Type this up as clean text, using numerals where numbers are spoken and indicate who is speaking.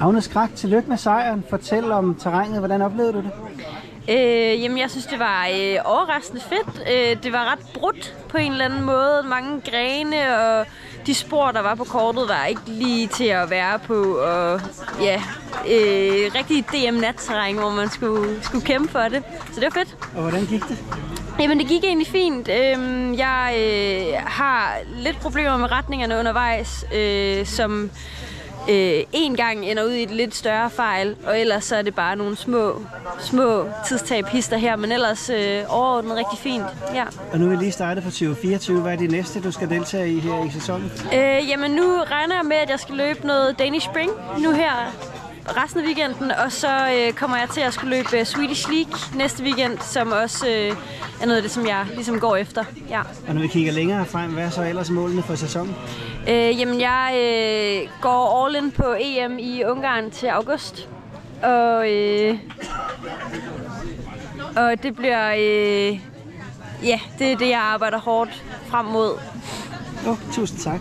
Speaker 1: Agnes Krak, tillykke med sejren. Fortæl om terrænet. Hvordan oplevede du det?
Speaker 2: Jamen, jeg synes, det var overraskende fedt. Det var ret brudt på en eller anden måde. Mange grene, og de spor, der var på kortet, var ikke lige til at være på. Og ja, rigtig DM-natterræn, hvor man skulle kæmpe for det. Så det var fedt.
Speaker 1: Og hvordan gik det?
Speaker 2: Jamen, det gik egentlig fint. Jeg har lidt problemer med retningerne undervejs, som en gang ender ud i et lidt større fejl, og ellers så er det bare nogle små tidstab hister her, men ellers overordnet rigtig fint. Ja.
Speaker 1: Og nu er vi lige startet på 2024. Hvad er det næste, du skal deltage i her i sæsonen?
Speaker 2: Jamen, nu regner jeg med, at jeg skal løbe noget Danish Spring nu her resten af weekenden, og så kommer jeg til at skulle løbe Swedish League næste weekend, som også er noget af det, som jeg ligesom går efter. Ja.
Speaker 1: Og når vi kigger længere frem, hvad er så ellers målene for sæsonen?
Speaker 2: Jamen, jeg går all in på EM i Ungarn til august, og det bliver, ja, det er det, jeg arbejder hårdt frem mod.
Speaker 1: Tusind tak.